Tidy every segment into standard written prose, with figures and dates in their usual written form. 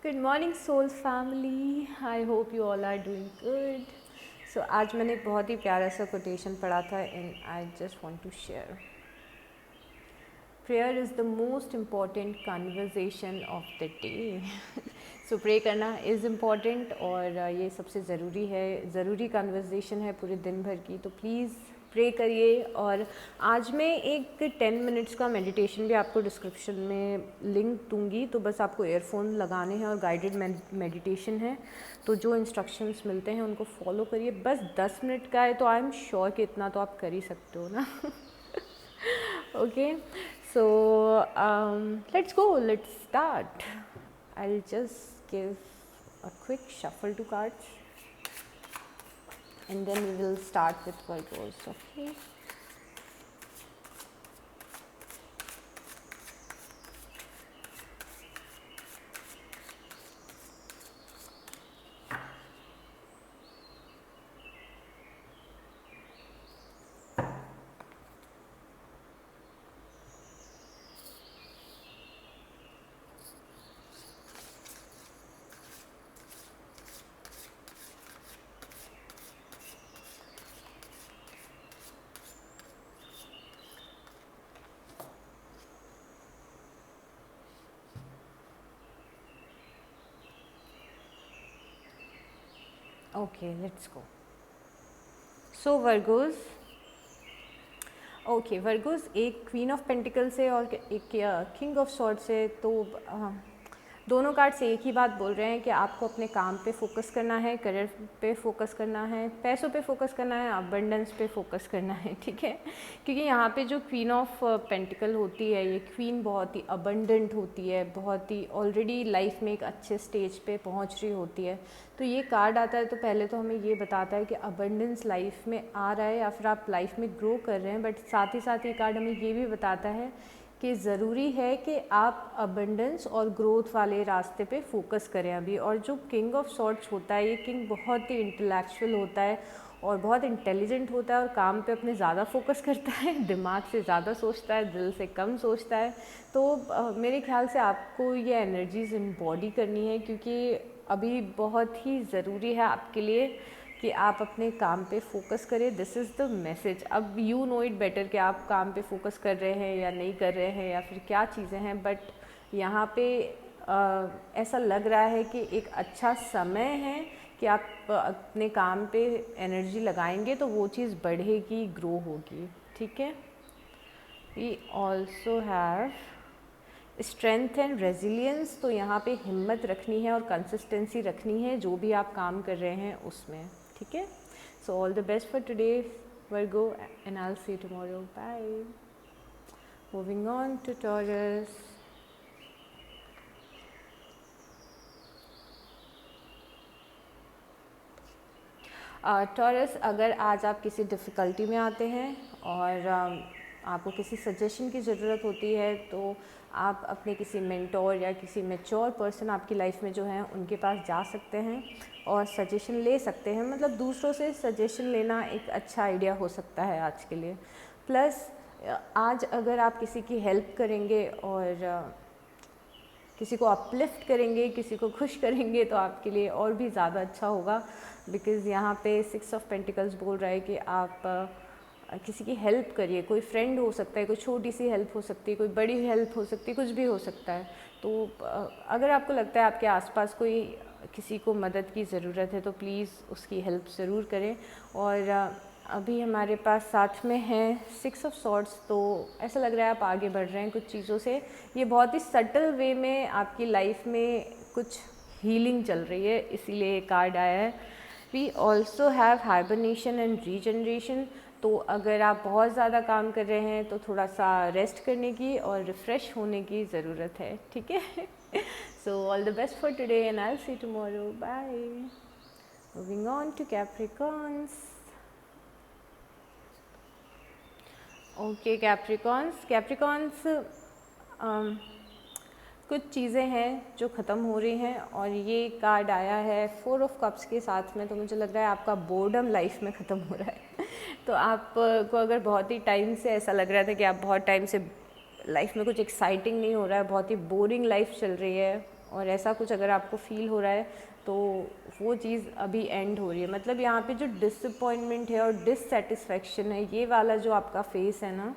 Good morning soul family. I hope you all are doing good. So आज मैंने एक बहुत ही प्यारा सा कोटेशन पढ़ा था and I just want to share. Prayer is the most important conversation of the day. So pray करना is important और ये सबसे ज़रूरी है, ज़रूरी conversation है पूरे दिन भर की. तो प्लीज़ प्रे करिए. और आज मैं एक 10 मिनट्स का मेडिटेशन भी आपको डिस्क्रिप्शन में लिंक दूंगी. तो बस आपको ईयरफोन लगाने हैं और गाइडेड मेडिटेशन है. तो जो इंस्ट्रक्शंस मिलते हैं उनको फॉलो करिए. बस 10 मिनट का है तो आई एम श्योर कि इतना तो आप कर ही सकते हो ना. Okay, so let's go, let's start. I'll just give a quick shuffle to cards and then we will start with Virgos. Okay. Okay, let's go. So Virgos, okay Virgo's एक queen of pentacle से और एक king of sword से. तो दोनों cards एक ही बात बोल रहे हैं कि आपको अपने काम पे फोकस करना है, करियर पे फोकस करना है, पैसों पे फोकस करना है, अबंडेंस पे फोकस करना है. ठीक है, क्योंकि यहाँ पे जो क्वीन ऑफ पेंटिकल होती है, ये क्वीन बहुत ही अबंडेंट होती है, बहुत ही ऑलरेडी लाइफ में एक अच्छे स्टेज पे पहुँच रही होती है. तो ये कार्ड आता है तो पहले तो हमें ये बताता है कि अबंडेंस लाइफ में आ रहा है या फिर आप लाइफ में ग्रो कर रहे हैं. बट साथ ही साथ ये कार्ड हमें ये भी बताता है कि ज़रूरी है कि आप अबंडेंस और ग्रोथ वाले रास्ते पे फोकस करें अभी. और जो किंग ऑफ सॉर्ड्स होता है, ये किंग बहुत ही इंटेलेक्चुअल होता है और बहुत इंटेलिजेंट होता है और काम पे अपने ज़्यादा फोकस करता है, दिमाग से ज़्यादा सोचता है, दिल से कम सोचता है. तो मेरे ख्याल से आपको ये एनर्जीज इम्बॉडी करनी है, क्योंकि अभी बहुत ही ज़रूरी है आपके लिए कि आप अपने काम पे फोकस करें. This is the message. अब यू नो इट बेटर कि आप काम पे फोकस कर रहे हैं या नहीं कर रहे हैं या फिर क्या चीज़ें हैं. बट यहाँ पे ऐसा लग रहा है कि एक अच्छा समय है कि आप अपने काम पे एनर्जी लगाएंगे तो वो चीज़ बढ़ेगी, ग्रो होगी. ठीक है. We also have strength and resilience. तो यहाँ पे हिम्मत रखनी है और कंसिस्टेंसी रखनी है जो भी आप काम कर रहे हैं उसमें. ठीक है. So all the best for today Virgo and I will see you tomorrow. Bye. Moving on to Taurus. Taurus, अगर आज आप किसी डिफ़िकल्टी में आते हैं और आपको किसी सजेशन की ज़रूरत होती है तो आप अपने किसी मेंटोर या किसी मैच्योर पर्सन आपकी लाइफ में जो हैं उनके पास जा सकते हैं और सजेशन ले सकते हैं. मतलब दूसरों से सजेशन लेना एक अच्छा आइडिया हो सकता है आज के लिए. प्लस आज अगर आप किसी की हेल्प करेंगे और किसी को अपलिफ्ट करेंगे, किसी को खुश करेंगे तो आपके लिए और भी ज़्यादा अच्छा होगा. बिकॉज़ यहाँ पे 6 ऑफ पेंटिकल्स बोल रहा है कि आप किसी की हेल्प करिए. कोई फ्रेंड हो सकता है, कोई छोटी सी हेल्प हो सकती है, कोई बड़ी हेल्प हो सकती है, कुछ भी हो सकता है. तो अगर आपको लगता है आपके आसपास कोई किसी को मदद की ज़रूरत है तो प्लीज़ उसकी हेल्प ज़रूर करें. और अभी हमारे पास साथ में है 6 ऑफ सॉर्ड्स. तो ऐसा लग रहा है आप आगे बढ़ रहे हैं कुछ चीज़ों से. ये बहुत ही सटल वे में आपकी लाइफ में कुछ हीलिंग चल रही है, इसीलिए ये कार्ड आया है. We also have hibernation and regeneration. तो अगर आप बहुत ज़्यादा काम कर रहे हैं तो थोड़ा सा रेस्ट करने की और रिफ़्रेश होने की ज़रूरत है. ठीक है. So all the best for today and I will see you tomorrow. Bye. Moving on to Capricorns. Okay Capricorns, कुछ चीज़ें हैं जो ख़त्म हो रही हैं और ये कार्ड आया है 4 ऑफ कप्स के साथ में. तो मुझे लग रहा है आपका बोर्डम लाइफ में ख़त्म हो रहा है. तो आपको अगर बहुत ही टाइम से ऐसा लग रहा था कि आप बहुत टाइम से लाइफ में कुछ एक्साइटिंग नहीं हो रहा है, बहुत ही बोरिंग लाइफ चल रही है, और ऐसा कुछ अगर आपको फील हो रहा है तो वो चीज़ अभी एंड हो रही है। मतलब यहाँ पे जो डिसअपॉइंटमेंट है और डिससेटिस्फैक्शन है, ये वाला जो आपका फेस है ना,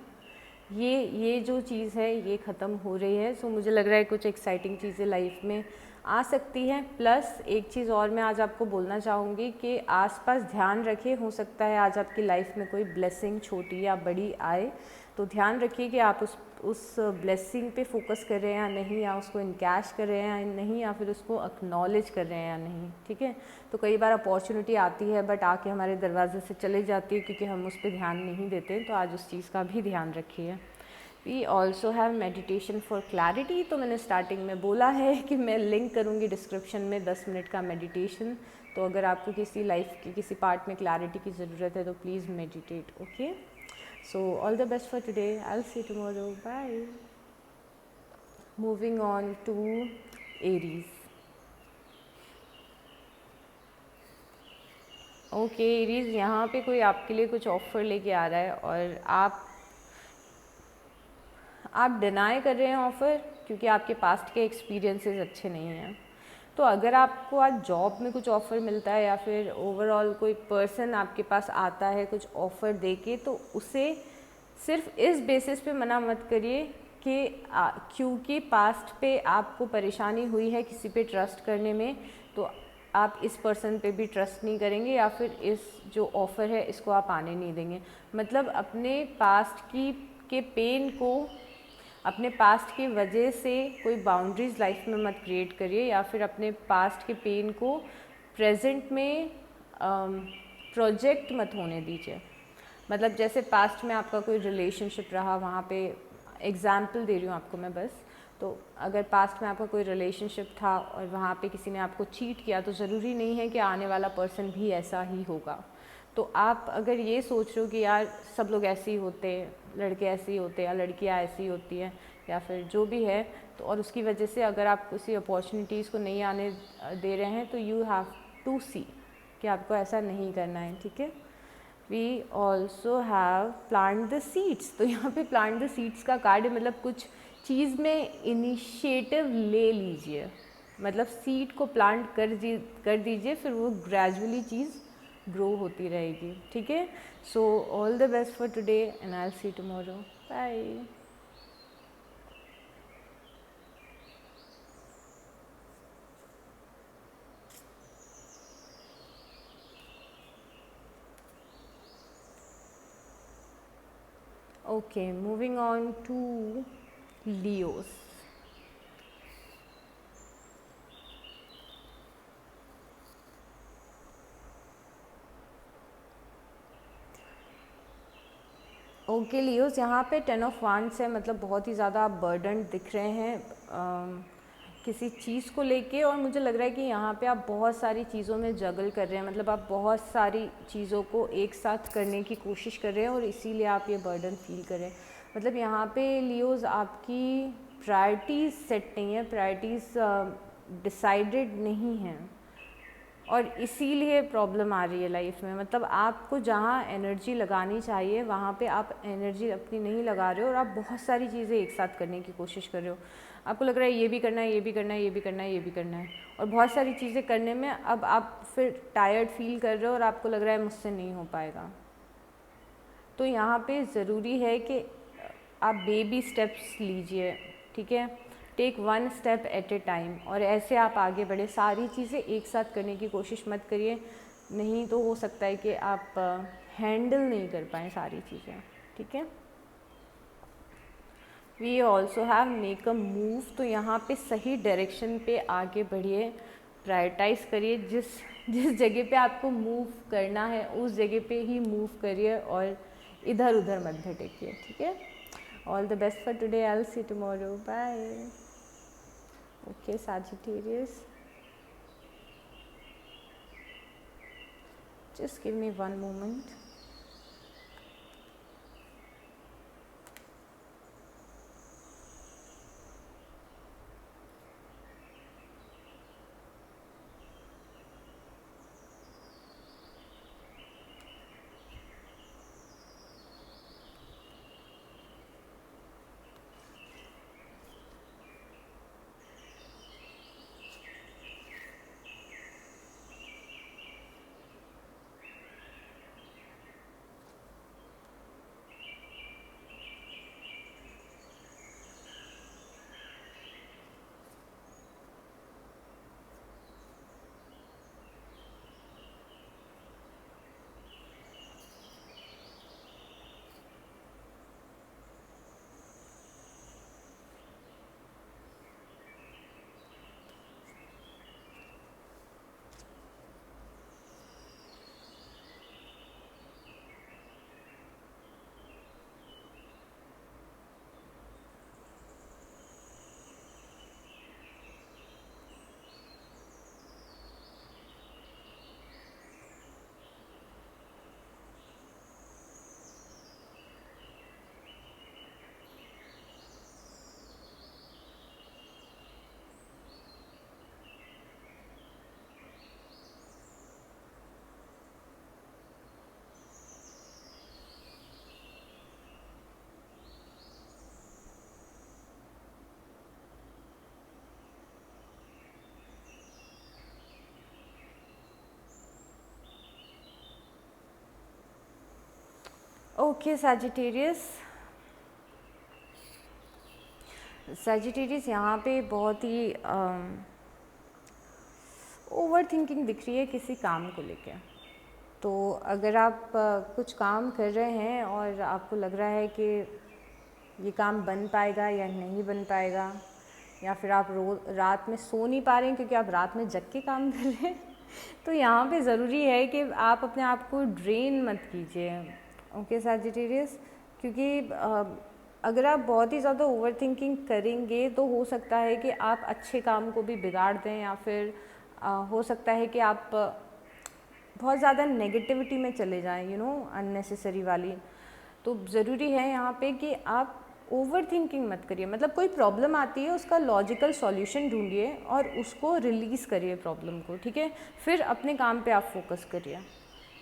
ये जो चीज़ है ये ख़त्म हो रही है। सो मुझे लग रहा है कुछ एक्साइटिंग चीज़ें लाइफ में आ सकती हैं। प्लस एक चीज़ और मैं आज आपको बोलना चाहूँगी कि आसपास ध्यान रखें, हो सकता है आज आपकी लाइफ में कोई ब्लेसिंग छोटी या बड़ी आए, तो ध्यान रखिए कि आप उस ब्लेसिंग पे फोकस कर रहे हैं या नहीं, या उसको इनकैश कर रहे हैं या नहीं, या फिर उसको एक्नॉलेज कर रहे हैं या नहीं। ठीक है, तो कई बार अपॉर्चुनिटी आती है बट आके हमारे दरवाजे से चले जाती है क्योंकि हम उस पर ध्यान नहीं देते। तो आज उस चीज़ का भी ध्यान रखिए। We also have meditation for clarity. तो मैंने स्टार्टिंग में बोला है कि मैं लिंक करूँगी डिस्क्रिप्शन में 10 मिनट का मेडिटेशन। तो अगर आपको किसी लाइफ के किसी पार्ट में क्लैरिटी की ज़रूरत है तो please meditate. Okay, so all the best for today. I'll see you tomorrow. Bye. Moving on to Aries. Okay Aries, यहाँ पे कोई आपके लिए कुछ ऑफ़र लेके आ रहा है और आप डिनाई कर रहे हैं ऑफ़र क्योंकि आपके पास्ट के एक्सपीरियंसेस अच्छे नहीं हैं। तो अगर आपको आज जॉब में कुछ ऑफ़र मिलता है या फिर ओवरऑल कोई पर्सन आपके पास आता है कुछ ऑफ़र देके, तो उसे सिर्फ इस बेसिस पे मना मत करिए कि क्योंकि पास्ट पे आपको परेशानी हुई है किसी पे ट्रस्ट करने में, तो आप इस पर्सन पे भी ट्रस्ट नहीं करेंगे या फिर इस जो ऑफ़र है इसको आप आने नहीं देंगे। मतलब अपने पास्ट के पेन को, अपने पास्ट की वजह से कोई बाउंड्रीज़ लाइफ में मत क्रिएट करिए या फिर अपने पास्ट के पेन को प्रेजेंट में प्रोजेक्ट मत होने दीजिए। मतलब जैसे पास्ट में आपका कोई रिलेशनशिप रहा, वहाँ पे एग्ज़ाम्पल दे रही हूँ आपको मैं बस, तो अगर पास्ट में आपका कोई रिलेशनशिप था और वहाँ पे किसी ने आपको चीट किया, तो ज़रूरी नहीं है कि आने वाला पर्सन भी ऐसा ही होगा। तो आप अगर ये सोच रहे हो कि यार सब लोग ऐसे ही होते हैं, लड़के ऐसे ही होते हैं या लड़कियाँ ऐसी होती हैं या फिर जो भी है, तो और उसकी वजह से अगर आप किसी अपॉर्चुनिटीज़ को नहीं आने दे रहे हैं, तो यू हैव टू सी कि आपको ऐसा नहीं करना है। ठीक है, we also have plant the seeds. तो यहाँ पे प्लांट द सीड्स का कार्ड है, मतलब कुछ चीज़ में इनिशिएटिव ले लीजिए, मतलब सीड को प्लांट कर दीजिए, फिर वो ग्रेजुअली चीज़ ग्रो होती रहेगी। ठीक है, so all the best for today and I will see tomorrow. Bye. Okay, moving on to Leos. Okay Leos, यहाँ पे 10 ऑफ वांड्स है, मतलब बहुत ही ज़्यादा आप बर्डन दिख रहे हैं किसी चीज़ को लेके, और मुझे लग रहा है कि यहाँ पे आप बहुत सारी चीज़ों में जगल कर रहे हैं, मतलब आप बहुत सारी चीज़ों को एक साथ करने की कोशिश कर रहे हैं और इसीलिए आप ये बर्डन फील कर रहे हैं। मतलब यहाँ पे लियोस आपकी प्रायोरिटीज़ सेट नहीं है, प्रायोरिटीज़ डिसाइडेड नहीं हैं और इसीलिए प्रॉब्लम आ रही है लाइफ में। मतलब आपको जहाँ एनर्जी लगानी चाहिए वहाँ पे आप एनर्जी अपनी नहीं लगा रहे हो और आप बहुत सारी चीज़ें एक साथ करने की कोशिश कर रहे हो। आपको लग रहा है ये भी करना है, ये भी करना है, ये भी करना है, ये भी करना है, और बहुत सारी चीज़ें करने में अब आप फिर टायर्ड फील कर रहे हो और आपको लग रहा है मुझसे नहीं हो पाएगा। तो यहाँ पे ज़रूरी है कि आप बेबी स्टेप्स लीजिए। ठीक है, take 1 step at a time, और ऐसे आप आगे बढ़े। सारी चीज़ें एक साथ करने की कोशिश मत करिए, नहीं तो हो सकता है कि आप हैंडल नहीं कर पाएँ सारी चीज़ें। ठीक है, we also have make a move. तो यहाँ पे सही डायरेक्शन पे आगे बढ़िए, प्रायोरिटाइज़ करिए, जिस जगह पे आपको मूव करना है उस जगह पे ही मूव करिए और इधर उधर मत भटकिए। ठीक है, all the best for today, I will see tomorrow. Bye. Okay Sagittarius, just give me one moment. Okay Sagittarius यहाँ पे बहुत ही ओवर थिंकिंग दिख रही है किसी काम को लेकर। तो अगर आप कुछ काम कर रहे हैं और आपको लग रहा है कि ये काम बन पाएगा या नहीं बन पाएगा, या फिर आप रात में सो नहीं पा रहे हैं क्योंकि आप रात में जग के काम कर रहे हैं, तो यहाँ पे ज़रूरी है कि आप अपने आप को ड्रेन मत कीजिए। ओके सैजिटेरियस, क्योंकि अगर आप बहुत ही ज़्यादा ओवर थिंकिंग करेंगे तो हो सकता है कि आप अच्छे काम को भी बिगाड़ दें, या फिर हो सकता है कि आप बहुत ज़्यादा नेगेटिविटी में चले जाएं, अननेसेसरी वाली। तो ज़रूरी है यहाँ पे कि आप ओवर थिंकिंग मत करिए। मतलब कोई प्रॉब्लम आती है उसका लॉजिकल सॉल्यूशन ढूंढिए और उसको रिलीज़ करिए प्रॉब्लम को, ठीक है। फिर अपने काम पे आप फोकस करिए।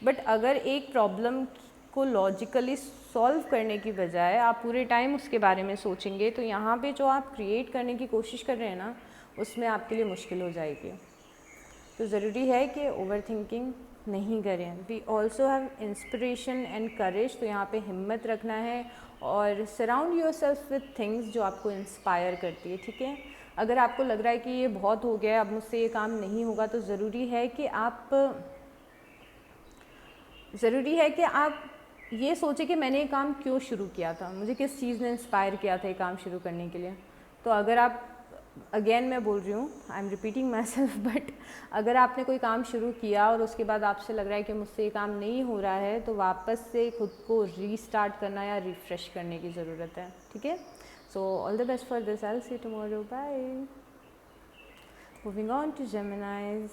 बट अगर एक प्रॉब्लम को लॉजिकली सॉल्व करने की बजाय आप पूरे टाइम उसके बारे में सोचेंगे, तो यहाँ पे जो आप क्रिएट करने की कोशिश कर रहे हैं ना, उसमें आपके लिए मुश्किल हो जाएगी। तो ज़रूरी है कि ओवर थिंकिंग नहीं करें। We also have inspiration and courage, तो यहाँ पे हिम्मत रखना है और surround yourself with things जो आपको इंस्पायर करती है, ठीक है। अगर आपको लग रहा है कि ये बहुत हो गया, अब मुझसे ये काम नहीं होगा, तो ज़रूरी है कि आप ये सोचें कि मैंने ये काम क्यों शुरू किया था, मुझे किस चीज़ ने इंस्पायर किया था ये काम शुरू करने के लिए। तो अगर आप, अगेन मैं बोल रही हूँ, I am repeating my self, but अगर आपने कोई काम शुरू किया और उसके बाद आपसे लग रहा है कि मुझसे ये काम नहीं हो रहा है, तो वापस से खुद को रीस्टार्ट करना या रिफ्रेश करने की ज़रूरत है, ठीक है। So all the best for this, I will see you tomorrow, bye. Moving on to Geminis,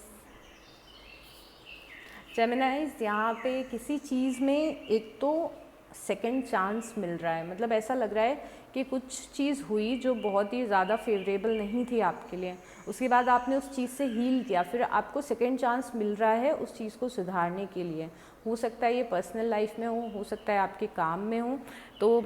यहाँ पे किसी चीज़ में एक तो सेकंड चांस मिल रहा है। मतलब ऐसा लग रहा है कि कुछ चीज़ हुई जो बहुत ही ज़्यादा फेवरेबल नहीं थी आपके लिए, उसके बाद आपने उस चीज़ से हील किया, फिर आपको सेकंड चांस मिल रहा है उस चीज़ को सुधारने के लिए। हो सकता है ये पर्सनल लाइफ में हो सकता है आपके काम में हो। तो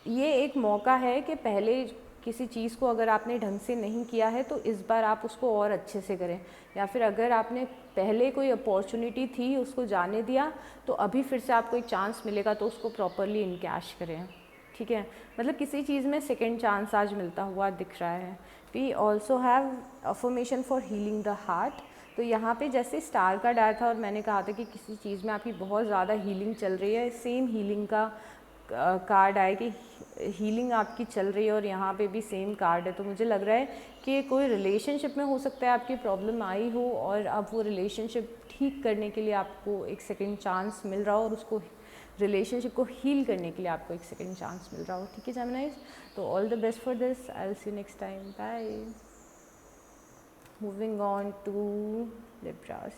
ये एक मौका है कि पहले किसी चीज़ को अगर आपने ढंग से नहीं किया है तो इस बार आप उसको और अच्छे से करें, या फिर अगर आपने पहले कोई अपॉर्चुनिटी थी उसको जाने दिया, तो अभी फिर से आपको एक चांस मिलेगा तो उसको प्रॉपरली इनकैश करें, ठीक है। मतलब किसी चीज़ में सेकंड चांस आज मिलता हुआ दिख रहा है। We also have affirmation for healing the heart. तो यहाँ पे जैसे स्टार कार्ड आया था और मैंने कहा था कि किसी चीज़ में आपकी बहुत ज़्यादा हीलिंग चल रही है, सेम हीलिंग का कार्ड आए कि हीलिंग आपकी चल रही है, और यहाँ पे भी सेम कार्ड है। तो मुझे लग रहा है कि कोई रिलेशनशिप में हो सकता है आपकी प्रॉब्लम आई हो, और अब वो रिलेशनशिप ठीक करने के लिए आपको एक सेकंड चांस मिल रहा हो, और उसको रिलेशनशिप को हील करने के लिए आपको एक सेकंड चांस मिल रहा हो, ठीक है जेमिनाइज। तो all the best for this, I will see you next time, bye. Moving on to Libras.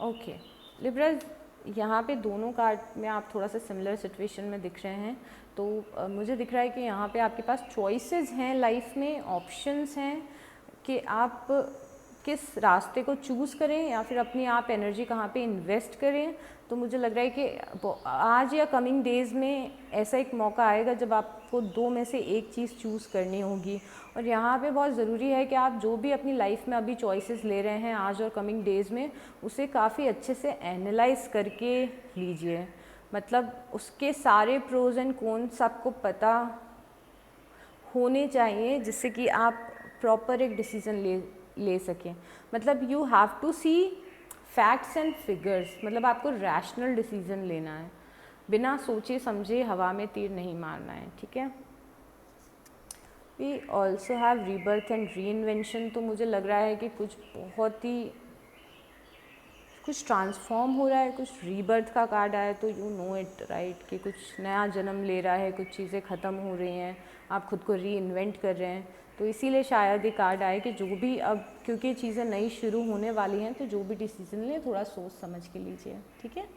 Okay Libra, यहाँ पे दोनों कार्ड में आप थोड़ा सा सिमिलर सिचुएशन में दिख रहे हैं। तो मुझे दिख रहा है कि यहाँ पे आपके पास चॉइसेस हैं लाइफ में, ऑप्शंस हैं कि आप किस रास्ते को चूज़ करें या फिर अपनी आप एनर्जी कहाँ पे इन्वेस्ट करें। तो मुझे लग रहा है कि आज या कमिंग डेज़ में ऐसा एक मौका आएगा जब आपको दो में से एक चीज़ चूज़ करनी होगी। और यहाँ पे बहुत ज़रूरी है कि आप जो भी अपनी लाइफ में अभी चॉइसेस ले रहे हैं आज और कमिंग डेज़ में, उसे काफ़ी अच्छे से एनालाइज करके लीजिए। मतलब उसके सारे प्रोज एंड कॉन्स आपको पता होने चाहिए, जिससे कि आप प्रॉपर एक डिसीज़न ले सकें। मतलब you have to see facts and figures, मतलब आपको रैशनल डिसीज़न लेना है, बिना सोचे समझे हवा में तीर नहीं मारना है, ठीक है। We also have rebirth and reinvention. तो मुझे लग रहा है कि कुछ ट्रांसफॉर्म हो रहा है, कुछ रीबर्थ का कार्ड आया तो यू नो इट राइट कि कुछ नया जन्म ले रहा है, कुछ चीज़ें ख़त्म हो रही हैं, आप खुद को री इन्वेंट कर रहे हैं। तो इसीलिए शायद ये कार्ड आए कि जो भी अब, क्योंकि चीज़ें नई शुरू होने वाली हैं, तो जो भी डिसीजन लें थोड़ा सोच समझ के लीजिए, ठीक है।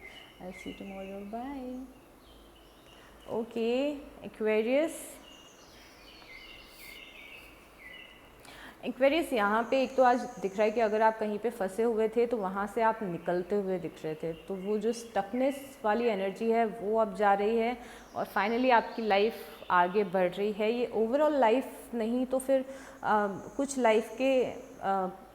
I see you tomorrow, bye. Okay Aquarius, Aquarius यहाँ पे एक तो आज दिख रहा है कि अगर आप कहीं पे फंसे हुए थे तो वहाँ से आप निकलते हुए दिख रहे थे। तो वो जो स्टकनेस वाली एनर्जी है वो अब जा रही है और फाइनली आपकी लाइफ आगे बढ़ रही है। ये ओवरऑल लाइफ नहीं तो फिर कुछ लाइफ के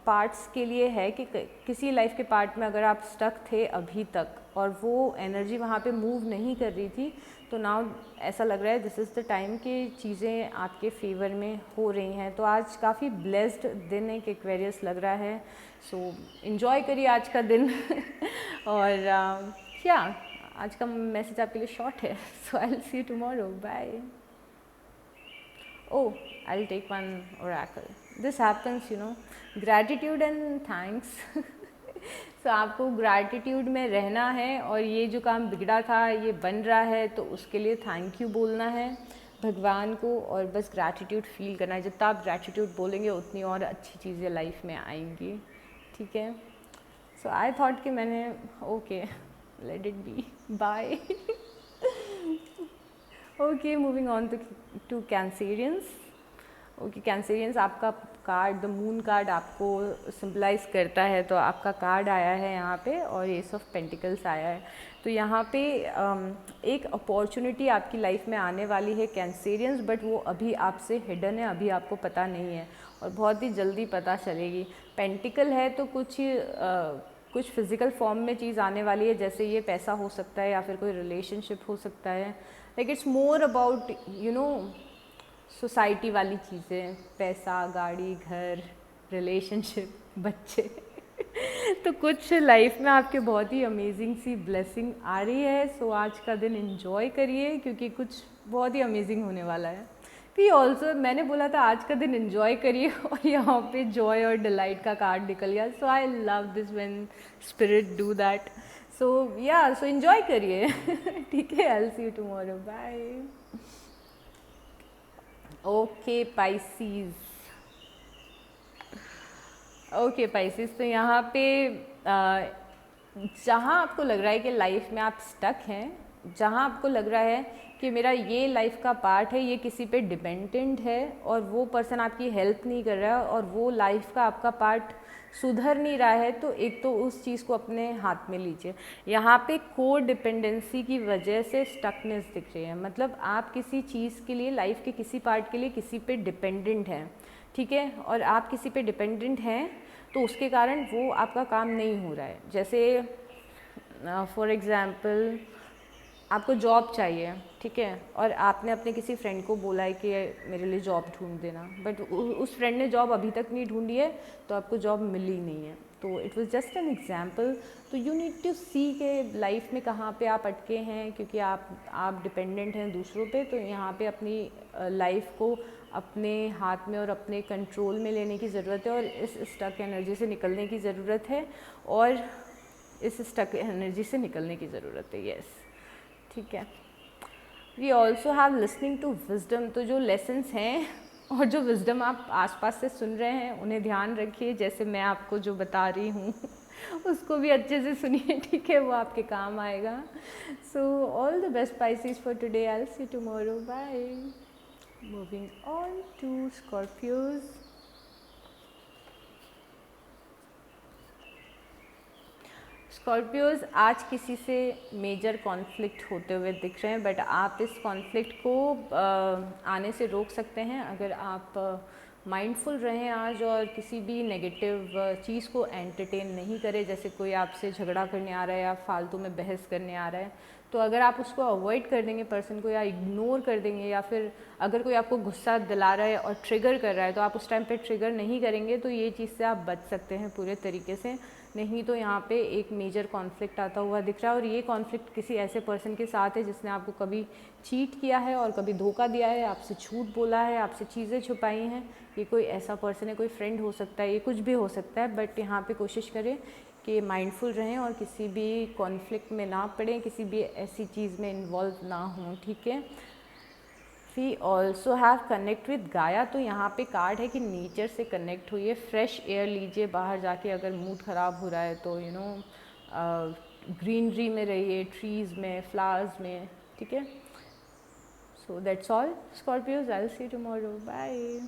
पार्ट्स के लिए है कि किसी लाइफ के पार्ट में अगर आप स्टक थे अभी तक और वो एनर्जी वहाँ पे मूव नहीं कर रही थी, तो नाउ ऐसा लग रहा है दिस इज़ द टाइम कि चीज़ें आपके फेवर में हो रही हैं। तो आज काफ़ी ब्लेस्ड दिन है कि एक्वेरियस लग रहा है। सो इन्जॉय करिए आज का दिन और क्या आज का मैसेज आपके लिए शॉर्ट है। So I will see you tomorrow, bye. Oh, I'll take one oracle. This happens, you know, gratitude and thanks. So आपको ग्रैटिट्यूड में रहना है और ये जो काम बिगड़ा था ये बन रहा है तो उसके लिए थैंक यू बोलना है भगवान को और बस ग्रैटिट्यूड फील करना है। जितना आप ग्रैटिट्यूड बोलेंगे उतनी और अच्छी चीज़ें लाइफ में आएंगी, ठीक है। सो आई थॉट कि मैंने okay let it be, bye. Okay, moving on to Cancerians. Okay, Cancerians आपका कार्ड द मून कार्ड आपको सिंबलाइज करता है। तो आपका कार्ड आया है यहाँ पे और एस ऑफ पेंटिकल्स आया है। तो यहाँ पे एक अपॉर्चुनिटी आपकी लाइफ में आने वाली है कैंसेरियंस, बट वो अभी आपसे हिडन है, अभी आपको पता नहीं है और बहुत ही जल्दी पता चलेगी। पेंटिकल है तो कुछ फिज़िकल फॉर्म में चीज़ आने वाली है, जैसे ये पैसा हो सकता है या फिर कोई रिलेशनशिप हो सकता है। Like it's more about you know society वाली चीज़ें, पैसा, गाड़ी, घर, रिलेशनशिप, बच्चे। तो कुछ लाइफ में आपके बहुत ही अमेजिंग सी ब्लेसिंग आ रही है। सो आज का दिन एंजॉय करिए क्योंकि कुछ बहुत ही अमेजिंग होने वाला है। फिर ऑल्सो मैंने बोला था आज का दिन एंजॉय करिए और यहाँ पे जॉय और डिलाइट का कार्ड निकल गया। So I love this when spirit do that. So या सो एंजॉय करिए। ठीक है, I will see you tomorrow, bye. Okay Pisces, okay Pisces, तो यहाँ पे जहाँ आपको लग रहा है कि लाइफ में आप स्टक हैं, जहाँ आपको लग रहा है कि मेरा ये लाइफ का पार्ट है, ये किसी पे डिपेंडेंट है और वो पर्सन आपकी हेल्प नहीं कर रहा है और वो लाइफ का आपका पार्ट सुधर नहीं रहा है, तो एक तो उस चीज़ को अपने हाथ में लीजिए। यहाँ पे को डिपेंडेंसी की वजह से स्टकनेस दिख रही है, मतलब आप किसी चीज़ के लिए, लाइफ के किसी पार्ट के लिए किसी पे डिपेंडेंट हैं, ठीक है। और आप किसी पे डिपेंडेंट हैं तो उसके कारण वो आपका काम नहीं हो रहा है। जैसे फॉर एग्ज़ाम्पल आपको जॉब चाहिए, ठीक है, और आपने अपने किसी फ्रेंड को बोला है कि मेरे लिए जॉब ढूंढ देना, बट उस फ्रेंड ने जॉब अभी तक नहीं ढूंढी है तो आपको जॉब मिली नहीं है। तो it was just an example. तो यू नीड टू सी के लाइफ में कहाँ पे आप अटके हैं, क्योंकि आप डिपेंडेंट हैं दूसरों पे। तो यहाँ पे अपनी लाइफ को अपने हाथ में और अपने कंट्रोल में लेने की ज़रूरत है और इस स्टक एनर्जी से निकलने की ज़रूरत है और इस स्टक एनर्जी से निकलने की ज़रूरत है। यस, ठीक है। We also have listening to wisdom. तो जो लेसन्स हैं और जो विजडम आप आसपास से सुन रहे हैं उन्हें ध्यान रखिए। जैसे मैं आपको जो बता रही हूँ उसको भी अच्छे से सुनिए, ठीक है, वो आपके काम आएगा। So all the best Pisces for today, I will see you tomorrow, bye. Moving on to Scorpios. Scorpios आज किसी से मेजर कॉन्फ्लिक्ट होते हुए दिख रहे हैं, बट आप इस कॉन्फ्लिक्ट को आने से रोक सकते हैं अगर आप माइंडफुल रहें आज और किसी भी नेगेटिव चीज़ को एंटरटेन नहीं करें। जैसे कोई आपसे झगड़ा करने आ रहा है या फालतू में बहस करने आ रहा है, तो अगर आप उसको अवॉइड कर देंगे पर्सन को या इग्नोर कर देंगे, या फिर अगर कोई आपको गुस्सा दिला रहा है और ट्रिगर कर रहा है तो आप उस टाइम पे ट्रिगर नहीं करेंगे, तो ये चीज़ से आप बच सकते हैं पूरे तरीके से। नहीं तो यहाँ पे एक मेजर कॉन्फ्लिक्ट आता हुआ दिख रहा है और ये कॉन्फ्लिक्ट किसी ऐसे पर्सन के साथ है जिसने आपको कभी चीट किया है और कभी धोखा दिया है, आपसे झूठ बोला है, आपसे चीज़ें छुपाई हैं। ये कोई ऐसा पर्सन है, कोई फ्रेंड हो सकता है, ये कुछ भी हो सकता है, बट यहाँ पे कोशिश करें कि माइंडफुल रहें और किसी भी कॉन्फ्लिक्ट में ना पड़ें, किसी भी ऐसी चीज़ में इन्वॉल्व ना हों, ठीक है। We also have connect with Gaia. तो यहाँ पे कार्ड है कि नेचर से कनेक्ट होइए, फ्रेश एयर लीजिए बाहर जाके। अगर मूड ख़राब हो रहा है तो यू नो ग्रीनरी में रहिए, ट्रीज़ में, फ्लावर्स में, ठीक है। So that's all Scorpios, I will see you tomorrow, bye.